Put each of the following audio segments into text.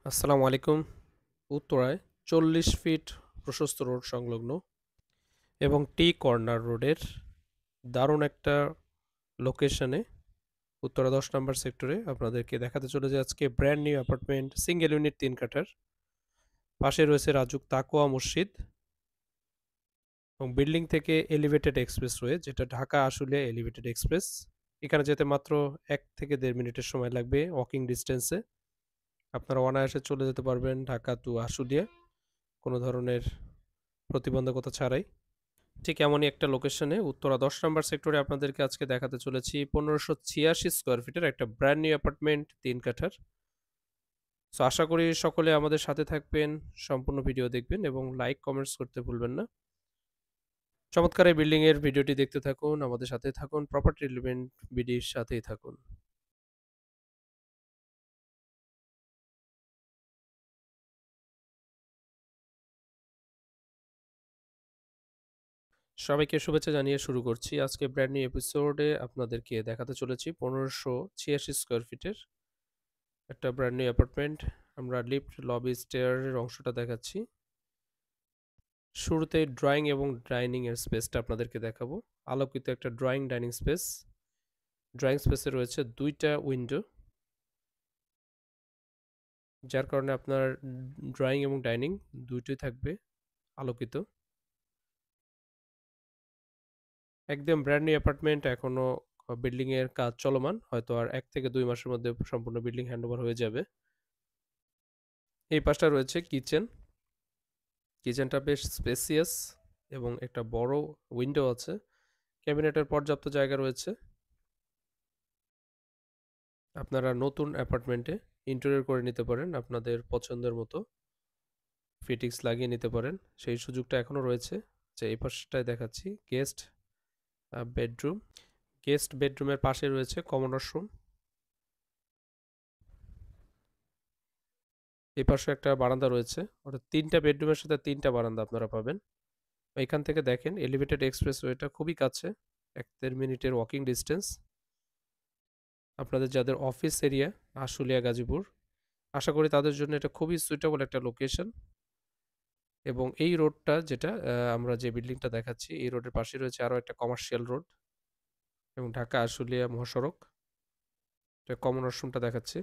আসসালামু আলাইকুম। উত্তরায় ৪০ ফিট প্রশস্ত রোড সংলগ্ন এবং টি কর্নার রোডের দারুণ একটা লোকেশনে উত্তরা ১০ নম্বর সেক্টরে আপনাদেরকে দেখাতে চলেছি আজকে brand new apartment single unit ৩ কাঠার। পাশে রয়েছে রাজুক তাকওয়া মসজিদ এবং বিল্ডিং থেকে এলিভেটেড এক্সপ্রেসওয়ে, যেটা ঢাকা আশুলিয়া এলিভেটেড এক্সপ্রেস। এখানে যেতে মাত্র ১ থেকে ১.৫ মিনিটের সময় লাগবে ওয়াকিং ডিস্টেন্সে। আপনারা অনায়াসে চলে যেতে পারবেন ঢাকা টু আশুলিয়া কোনো ধরনের প্রতিবন্ধকতা ছাড়াই। ঠিক এমনই একটা লোকেশনে উত্তরা ১০ নম্বর সেক্টরে আপনাদেরকে আজকে দেখাতে চলেছি ১৫৮৬ স্কোয়ার ফিটের একটা ব্র্যান্ড নিউ অ্যাপার্টমেন্ট ৩ কাঠার। সো আশা করি সকলে আমাদের সাথে থাকবেন, সম্পূর্ণ ভিডিও দেখবেন এবং লাইক কমেন্টস করতে ভুলবেন না। চমৎকার এই বিল্ডিং এর ভিডিওটি দেখতে থাকুন, আমাদের সাথে থাকুন, প্রপার্টি রিলেভেন্ট বিডির সাথেই থাকুন। সবাইকে শুভেচ্ছা জানিয়ে শুরু করছি আজকে ব্র্যান্ড নিউ এপিসোডে। আপনাদেরকে দেখাতে চলেছি ১৫৮৬ স্কোয়ার ফিটের একটা ব্র্যান্ড নিউ অ্যাপার্টমেন্ট। আমরা লিফট, লবি, স্টেয়ারের অংশটা দেখাচ্ছি। শুরুতে ড্রয়িং এবং ডাইনিং এর স্পেসটা আপনাদেরকে দেখাবো। আলোকিত একটা ড্রয়িং ডাইনিং স্পেস। ড্রয়িং স্পেসে রয়েছে ২টা উইন্ডো, যার কারণে আপনার ড্রয়িং এবং ডাইনিং দুটোই থাকবে আলোকিত। একদম ব্র্যান্ড নিউ অ্যাপার্টমেন্ট, এখনো বিল্ডিং এর কাজ চলমান, হয়তো আর ১ থেকে ২ মাসের মধ্যে সম্পূর্ণ বিল্ডিং হ্যান্ডওভার হয়ে যাবে। এই পাশটা রয়েছে কিচেন। কিচেনটা বেশ স্পেসিয়াস এবং একটা বড় উইন্ডো আছে। ক্যাবিনেটের পর্যাপ্ত জায়গা রয়েছে। আপনারা নতুন অ্যাপার্টমেন্টে ইন্টেরিয়র করে নিতে পারেন, আপনাদের পছন্দের মতো ফিটিংস লাগিয়ে নিতে পারেন, সেই সুযোগটা এখনও রয়েছে। যে এই পাশটায় দেখাচ্ছি গেস্ট বেডরুম। গেস্ট বেডরুমের পাশে রয়েছে কমন ওয়াশরুম। এই পাশে একটা বারান্দা রয়েছে, অর্থাৎ ৩টা বেডরুমের সাথে ৩টা বারান্দা আপনারা পাবেন। এখান থেকে দেখেন এলিভেটেড এক্সপ্রেসওয়েটা খুবই কাছে, ১-১.৫ মিনিটের ওয়াকিং ডিস্টেন্স। আপনাদের যাদের অফিস এরিয়া আশুলিয়া, গাজীপুর, আশা করি তাদের জন্য এটা খুবই সুইটেবল একটা লোকেশন। এবং এই রোডটা যেটা আমরা যে বিল্ডিংটা দেখাচ্ছি, এই রোডের পাশে রয়েছে আরও একটা কমার্শিয়াল রোড এবং ঢাকা আশুলিয়া মহাসড়ক। এটা কমন ওয়াশরুমটা দেখাচ্ছি।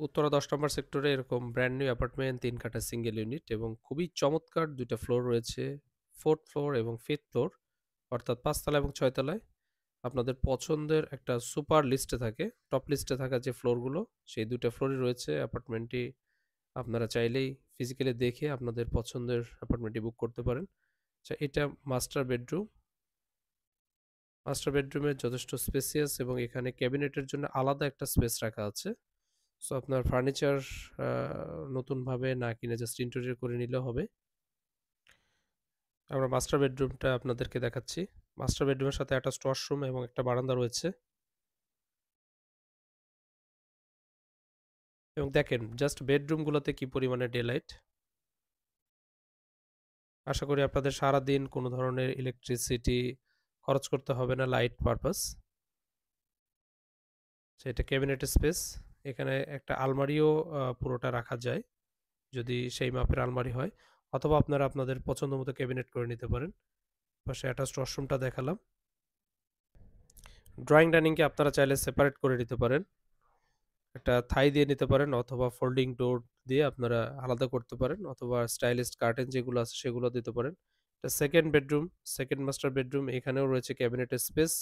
উত্তরা ১০ নম্বর সেক্টরে এরকম ব্র্যান্ড নিউ অ্যাপার্টমেন্ট ৩ কাঠা সিঙ্গেল ইউনিট এবং খুবই চমৎকার ২টা ফ্লোর রয়েছে, 4th ফ্লোর এবং 5th ফ্লোর, অর্থাৎ ৫ তলা এবং ৬ তলায়। আপনাদের পছন্দের একটা সুপার লিস্টে থাকে, টপ লিস্টে থাকা যে ফ্লোরগুলো, সেই ২টা ফ্লোরই রয়েছে অ্যাপার্টমেন্টটি। আপনারা চাইলেই ফিজিক্যালি দেখে আপনাদের পছন্দের অ্যাপার্টমেন্টটি বুক করতে পারেন। আচ্ছা, এটা মাস্টার বেডরুম। মাস্টার বেডরুমে যথেষ্ট স্পেসিয়াস এবং এখানে ক্যাবিনেটের জন্য আলাদা একটা স্পেস রাখা আছে। সো আপনার ফার্নিচার নতুনভাবে না কিনে জাস্ট ইন্টেরিয়র করে নিলেও হবে। আমরা মাস্টার বেডরুমটা আপনাদেরকে দেখাচ্ছি। মাস্টার বেডরুমের সাথে অ্যাটাচড ওয়াশরুম এবং একটা বারান্দা রয়েছে। এবং দেখেন জাস্ট বেডরুমগুলোতে কি পরিমাণে ডেলাইট। আশা করি আপনাদের সারাদিন কোনো ধরনের ইলেকট্রিসিটি খরচ করতে হবে না লাইট পারপাস। সেটা ক্যাবিনেট স্পেস। এখানে একটা আলমারিও পুরোটা রাখা যায়, যদি সেই মাপের আলমারি হয়, অথবা আপনারা আপনাদের পছন্দ মতো ক্যাবিনেট করে নিতে পারেন। পাশে অ্যাটাচড ওয়াশরুমটা দেখালাম। ড্রয়িং ডাইনিংকে আপনারা চাইলে সেপারেট করে নিতে পারেন, একটা থাই দিয়ে নিতে পারেন, অথবা ফোল্ডিং ডোর দিয়ে আপনারা আলাদা করতে পারেন, অথবা স্টাইলিশ কার্টেন যেগুলো আছে সেগুলো দিতে পারেন। এটা second bedroom, second master bedroom. এখানেও রয়েছে ক্যাবিনেট স্পেস।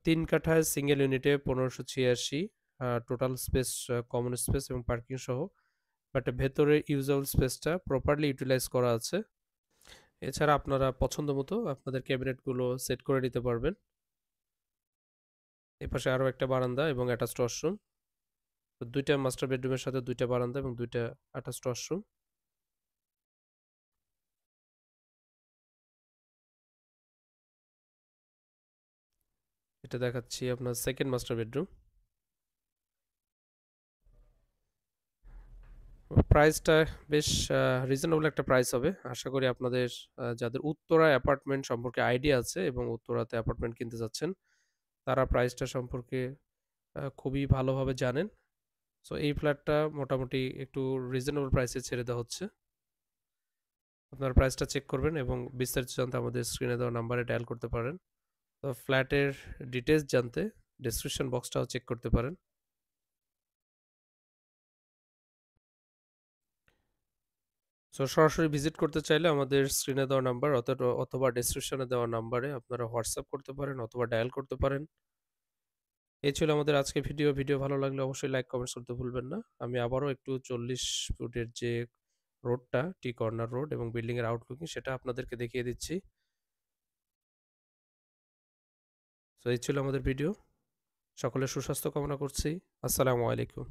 ৩ কাঠায় সিঙ্গেল ইউনিটে ১৫৮৬, টোটাল স্পেস, কমন স্পেস এবং পার্কিং সহ, বাট ভেতরে ইউজেবল স্পেসটা প্রপারলি ইউটিলাইজ করা আছে। এছাড়া আপনারা পছন্দ মতো আপনাদের ক্যাবিনেটগুলো সেট করে নিতে পারবেন। এপাশে আরও একটা বারান্দা এবং অ্যাটাচড ওয়াশরুম। তো ২টা মাস্টার বেডরুমের সাথে ২টা বারান্দা এবং ২টা অ্যাটাচড ওয়াশরুম। এটা দেখাচ্ছি আপনার সেকেন্ড মাস্টার বেডরুম। প্রাইসটা বেশ রিজনেবল একটা প্রাইস হবে। আশা করি আপনাদের যাদের উত্তরা অ্যাপার্টমেন্ট সম্পর্কে আইডিয়া আছে এবং উত্তরাতে অ্যাপার্টমেন্ট কিনতে যাচ্ছেন, তারা প্রাইসটা সম্পর্কে খুবই ভালোভাবে জানেন। সো এই ফ্ল্যাটটা মোটামুটি একটু রিজনেবল প্রাইসে ছেড়ে দেওয়া হচ্ছে। আপনার প্রাইসটা চেক করবেন এবং বিস্তারিত জানতে আমাদের স্ক্রিনে দেওয়া নাম্বারে ডায়াল করতে পারেন। তো ফ্ল্যাটের ডিটেলস জানতে ডেসক্রিপশন বক্সটাও চেক করতে পারেন। সো সরাসরি ভিজিট করতে চাইলে আমাদের স্ক্রিনে দেওয়া নাম্বার অথবা ডেসক্রিপশনে দেওয়া নাম্বারে আপনারা হোয়াটসঅ্যাপ করতে পারেন অথবা ডায়াল করতে পারেন। এই ছিল আমাদের আজকে ভিডিও। ভিডিও ভালো লাগলে অবশ্যই লাইক কমেন্টস করতে ভুলবেন না। আমি আবারও একটু 40 ফুটের যে রোডটা, টি কর্নার রোড এবং বিল্ডিংয়ের আউটলুকিং সেটা আপনাদেরকে দেখিয়ে দিচ্ছি। সো এই ছিল আমাদের ভিডিও। সকলের সুস্বাস্থ্য কামনা করছি। আসসালামু আলাইকুম।